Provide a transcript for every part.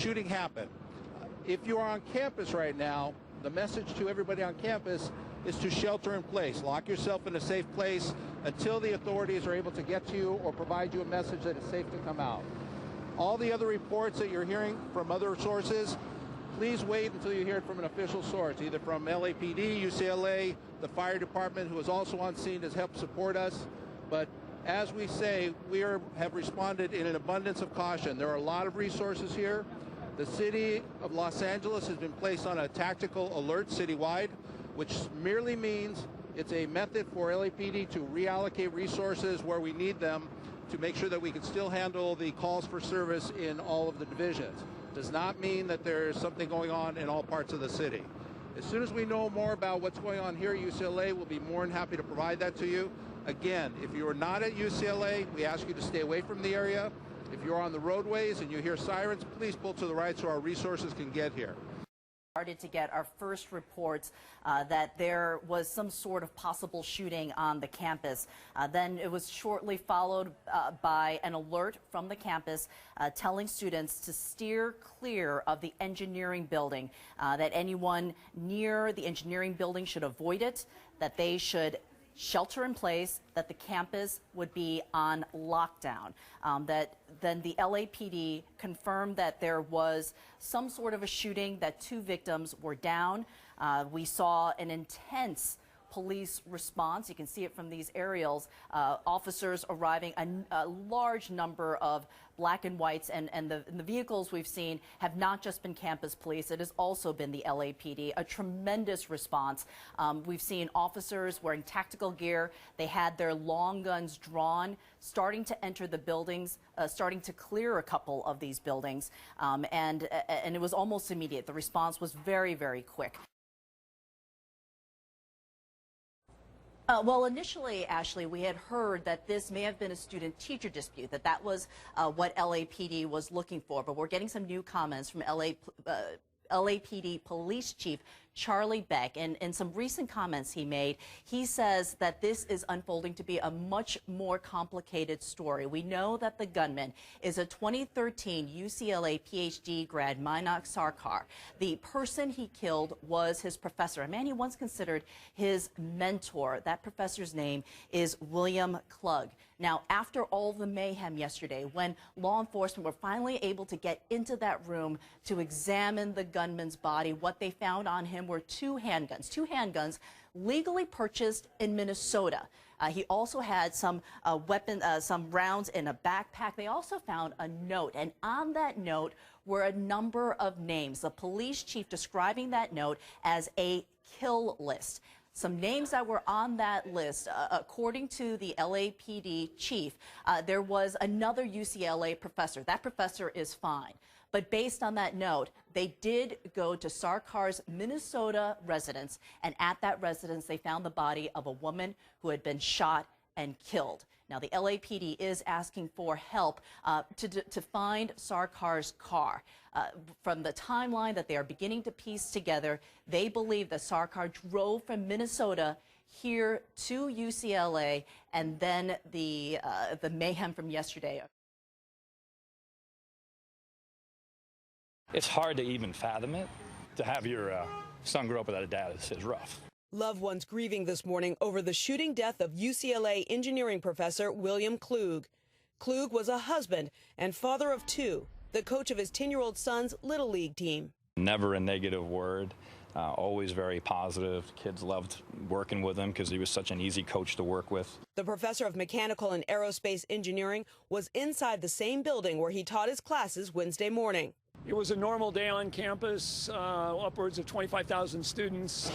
shooting happened. If you are on campus right now, the message to everybody on campus is to shelter in place. Lock yourself in a safe place until the authorities are able to get to you or provide you a message that it's safe to come out. All the other reports that you're hearing from other sources, please wait until you hear it from an official source, either from LAPD, UCLA, the fire department, who is also on scene, has helped support us. But as we say, we have responded in an abundance of caution. There are a lot of resources here. The city of Los Angeles has been placed on a tactical alert citywide, which merely means it's a method for LAPD to reallocate resources where we need them to make sure that we can still handle the calls for service in all of the divisions. Does not mean that there's something going on in all parts of the city. As soon as we know more about what's going on here at UCLA, we'll be more than happy to provide that to you. Again, if you are not at UCLA, we ask you to stay away from the area. If you're on the roadways and you hear sirens, please pull to the right so our resources can get here. Started to get our first reports that there was some sort of possible shooting on the campus. Then it was shortly followed by an alert from the campus telling students to steer clear of the engineering building, that anyone near the engineering building should avoid it, that they should shelter in place, that the campus would be on lockdown. That then the LAPD confirmed that there was some sort of a shooting, that 2 victims were down. We saw an intense police response. You can see it from these aerials. Officers arriving, a large number of black and whites, and the vehicles we've seen have not just been campus police. It has also been the LAPD. A tremendous response. We've seen officers wearing tactical gear. They had their long guns drawn, starting to enter the buildings, starting to clear a couple of these buildings, and it was almost immediate. The response was very, very quick. Well, initially, Ashley, we had heard that this may have been a student-teacher dispute, that was what LAPD was looking for. But we're getting some new comments from LAPD Police Chief Charlie Beck. And in some recent comments he made, he says that this is unfolding to be a much more complicated story. We know that the gunman is a 2013 UCLA PhD grad, Minox Sarkar. The person he killed was his professor, a man he once considered his mentor. That professor's name is William Klug. Now, after all the mayhem yesterday, when law enforcement were finally able to get into that room to examine the gunman's body, what they found on him were 2 handguns legally purchased in Minnesota. He also had some some rounds in a backpack. They also found a note, and on that note were a number of names. The police chief describing that note as a kill list. Some names that were on that list, according to the LAPD chief, there was another UCLA professor. That professor is fine. But based on that note, they did go to Sarkar's Minnesota residence, and at that residence, they found the body of a woman who had been shot and killed. Now, the LAPD is asking for help to find Sarkar's car. From the timeline that they are beginning to piece together, they believe that Sarkar drove from Minnesota here to UCLA, and then the mayhem from yesterday. It's hard to even fathom it. To have your son grow up without a dad is rough. Loved ones grieving this morning over the shooting death of UCLA engineering professor William Klug. Klug was a husband and father of 2, the coach of his 10-year-old son's Little League team. Never a negative word, always very positive. Kids loved working with him because he was such an easy coach to work with. The professor of mechanical and aerospace engineering was inside the same building where he taught his classes Wednesday morning. It was a normal day on campus, upwards of 25,000 students.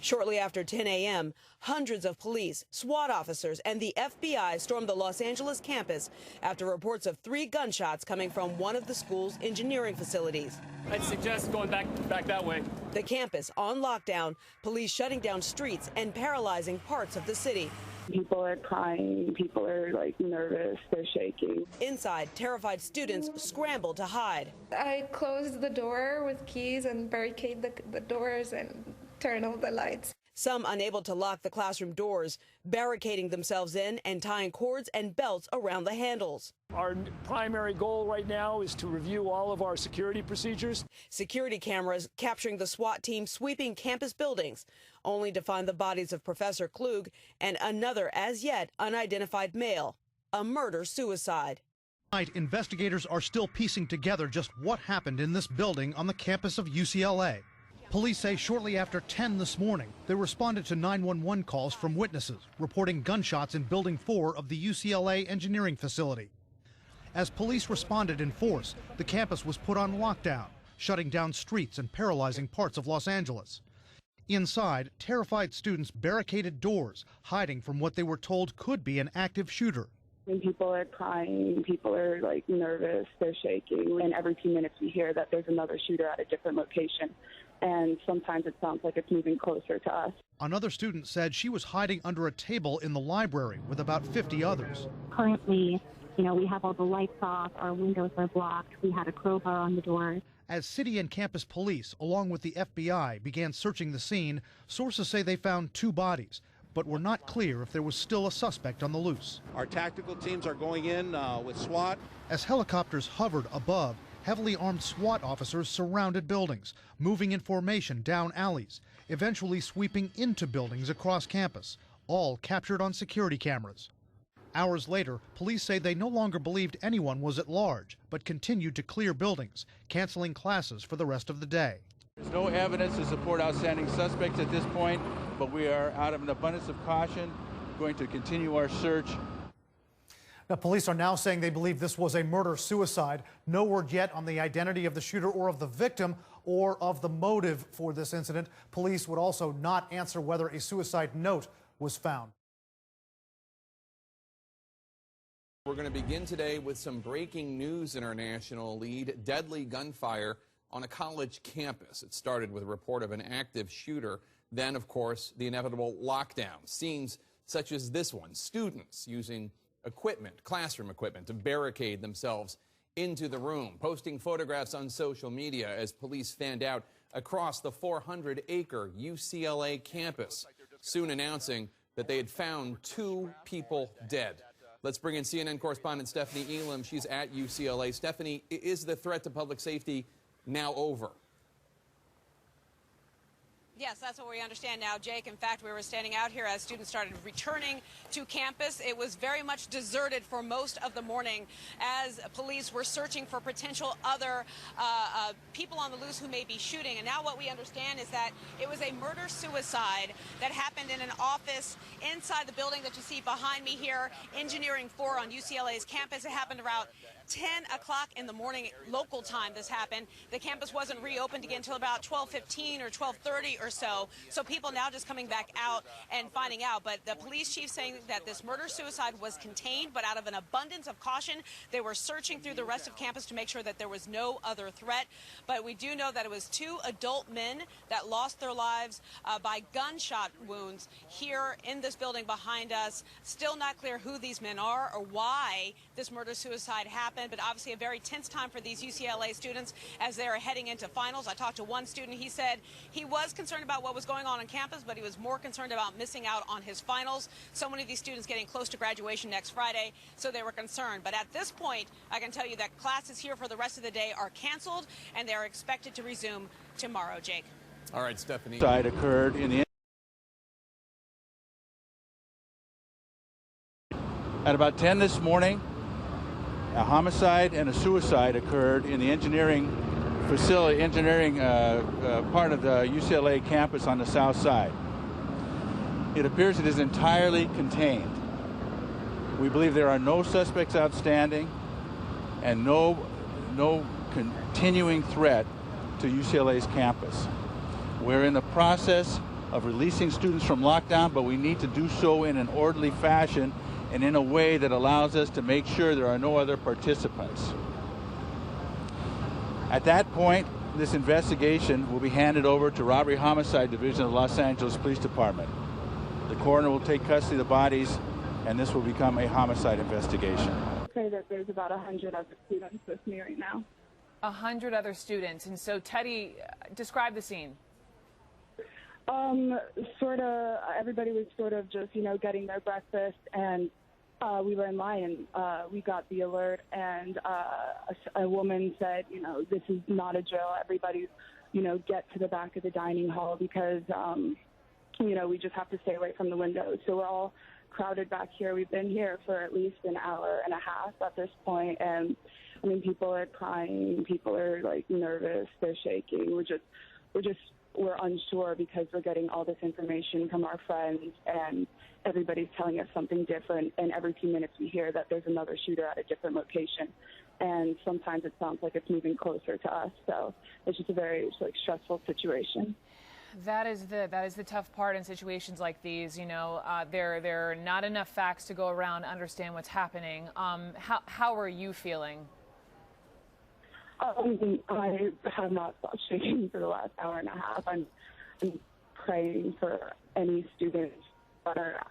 Shortly after 10 a.m., hundreds of police, SWAT officers, and the FBI stormed the Los Angeles campus after reports of 3 gunshots coming from one of the school's engineering facilities. I'd suggest going back that way. The campus on lockdown, police shutting down streets and paralyzing parts of the city. People are crying, people are nervous, they're shaking. Inside, terrified students scramble to hide. I closed the door with keys and barricade the doors and turn off the lights. some unable to lock the classroom doors, barricading themselves in and tying cords and belts around the handles. Our primary goal right now is to review all of our security procedures. Security cameras capturing the SWAT team sweeping campus buildings, only to find the bodies of Professor Klug and another as yet unidentified male, a murder-suicide. Tonight, investigators are still piecing together just what happened in this building on the campus of UCLA. Police say shortly after 10 this morning, they responded to 911 calls from witnesses reporting gunshots in Building 4 of the UCLA engineering facility. As police responded in force, the campus was put on lockdown, shutting down streets and paralyzing parts of Los Angeles. Inside, terrified students barricaded doors, hiding from what they were told could be an active shooter. And people are crying, people are like nervous, they're shaking, and every few minutes we hear that there's another shooter at a different location. And sometimes it sounds like it's moving closer to us. Another student said she was hiding under a table in the library with about 50 others. Currently, we have all the lights off, our windows are blocked, we had a crowbar on the door. As city and campus police, along with the FBI, began searching the scene, sources say they found 2 bodies, but were not clear if there was still a suspect on the loose. Our tactical teams are going in with SWAT. As helicopters hovered above, heavily armed SWAT officers surrounded buildings, moving in formation down alleys, eventually sweeping into buildings across campus, all captured on security cameras. Hours later, police say they no longer believed anyone was at large, but continued to clear buildings, canceling classes for the rest of the day. There's no evidence to support outstanding suspects at this point, but we are, out of an abundance of caution, going to continue our search. Now, police are now saying they believe this was a murder-suicide. No word yet on the identity of the shooter or of the victim or of the motive for this incident. Police would also not answer whether a suicide note was found. We're going to begin today with some breaking news in our national lead. Deadly gunfire on a college campus. It started with a report of an active shooter. Then, of course, the inevitable lockdown. Scenes such as this one. Students using equipment, classroom equipment, to barricade themselves into the room. Posting photographs on social media as police fanned out across the 400-acre UCLA campus. Soon announcing that they had found 2 people dead. Let's bring in CNN correspondent Stephanie Elam. She's at UCLA. Stephanie, is the threat to public safety now over? Yes, that's what we understand now, Jake. In fact, we were standing out here as students started returning to campus. It was very much deserted for most of the morning as police were searching for potential other people on the loose who may be shooting. And now what we understand is that it was a murder-suicide that happened in an office inside the building that you see behind me here, Engineering 4 on UCLA's campus. It happened around 10 o'clock in the morning local time. This happened. The campus wasn't reopened again until about 12:15 or 12:30 or so. So people now just coming back out and finding out. But the police chief saying that this murder-suicide was contained, but out of an abundance of caution, they were searching through the rest of campus to make sure that there was no other threat. But we do know that it was 2 adult men that lost their lives by gunshot wounds here in this building behind us. Still not clear who these men are or why this murder-suicide happened. But obviously a very tense time for these UCLA students as they're heading into finals. I talked to one student. He said he was concerned about what was going on campus, but he was more concerned about missing out on his finals. So many of these students getting close to graduation next Friday, so they were concerned. But at this point, I can tell you that classes here for the rest of the day are canceled, and they are expected to resume tomorrow, Jake. All right, Stephanie. Suicide occurred in the at about 10 this morning. A homicide and a suicide occurred in the engineering facility, part of the UCLA campus on the south side. It appears it is entirely contained. We believe there are no suspects outstanding and no continuing threat to UCLA's campus. We're in the process of releasing students from lockdown, but we need to do so in an orderly fashion and in a way that allows us to make sure there are no other participants. At that point, this investigation will be handed over to Robbery Homicide Division of the Los Angeles Police Department. The coroner will take custody of the bodies, and this will become a homicide investigation. I'd say that there's about 100 other students with me right now. 100 other students. And so, Teddy, describe the scene. Sort of, everybody was sort of just, getting their breakfast, and we were in line, and we got the alert, and a woman said, this is not a drill. Everybody, get to the back of the dining hall because, we just have to stay away from the windows. So we're all crowded back here. We've been here for at least an hour and a half at this point, and people are crying, people are nervous, they're shaking. We're unsure because we're getting all this information from our friends, and everybody's telling us something different, and every few minutes we hear that there's another shooter at a different location, and sometimes it sounds like it's moving closer to us. So it's just a very stressful situation. That is the tough part in situations like these. There are not enough facts to go around to understand what's happening. How are you feeling? I have not stopped shaking for the last hour and a half. I'm praying for any students that are,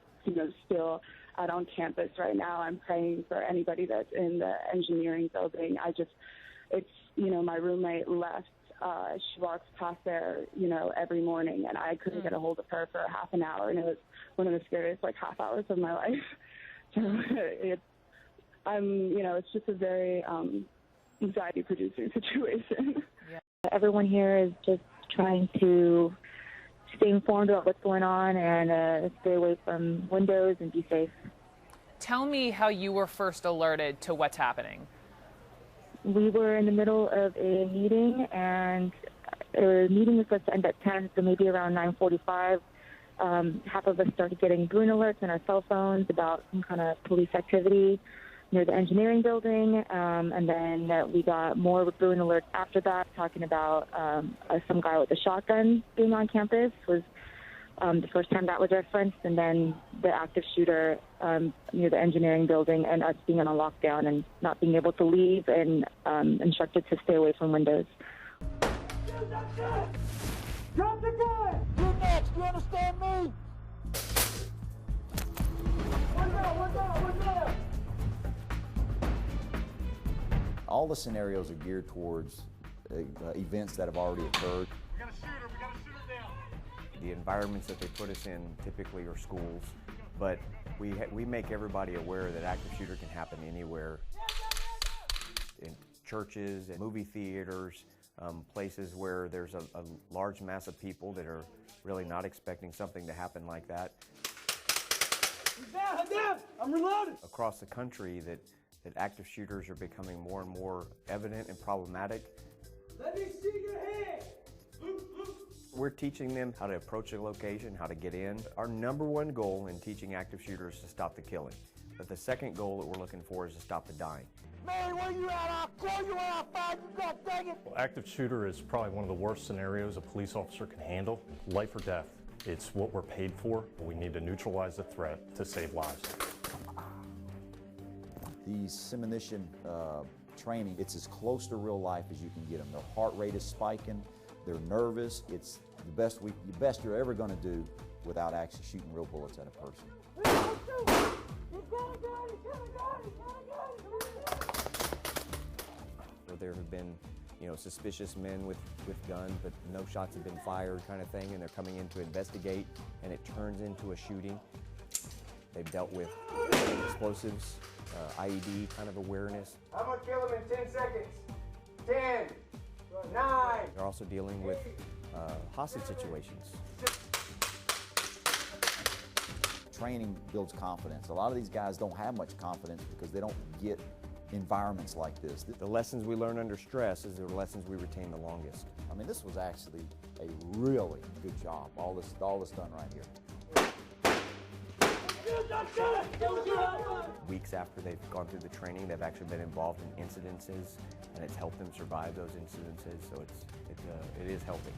still out on campus right now. I'm praying for anybody that's in the engineering building. My roommate left. She walks past there, every morning, and I couldn't get a hold of her for half an hour, and it was one of the scariest half hours of my life. So it's just a very anxiety-producing situation. Yeah. Everyone here is just trying to stay informed about what's going on and stay away from windows and be safe. Tell me how you were first alerted to what's happening. We were in the middle of a meeting, and the meeting was supposed to end at 10, so maybe around 9:45. Half of us started getting green alerts on our cell phones about some kind of police activity near the engineering building, and then we got more green alerts after that, talking about some guy with a shotgun being on campus was the first time that was referenced, and then the active shooter near the engineering building, and us being on a lockdown and not being able to leave, and instructed to stay away from windows. Drop the gun! You're next, you understand me? One down! All the scenarios are geared towards events that have already occurred. We got a shooter down. The environments that they put us in typically are schools, but we make everybody aware that active shooter can happen anywhere. In churches and movie theaters, places where there's a large mass of people that are really not expecting something to happen like that. He's down! I'm reloading! Across the country that active shooters are becoming more and more evident and problematic. Let me see your hand! We're teaching them how to approach a location, how to get in. Our number one goal in teaching active shooters is to stop the killing. But the second goal that we're looking for is to stop the dying. Man, where you at? I'll call you when I find you, God dang it! Well, active shooter is probably one of the worst scenarios a police officer can handle. Life or death. It's what we're paid for. We need to neutralize the threat to save lives. These simunition training, it's as close to real life as you can get them. Their heart rate is spiking. They're nervous. It's the best you're ever going to do without actually shooting real bullets at a person. There have been, suspicious men with guns, but no shots have been fired kind of thing, and they're coming in to investigate, and it turns into a shooting. They've dealt with explosives, IED kind of awareness. I'm going to kill him in 10 seconds. 10, 9. They're also dealing with hostage situations. Training builds confidence. A lot of these guys don't have much confidence because they don't get environments like this. The lessons we learn under stress is the lessons we retain the longest. I mean, this was actually a really good job, all this done right here. Weeks after they've gone through the training, they've actually been involved in incidences, and it's helped them survive those incidences, so it is helping.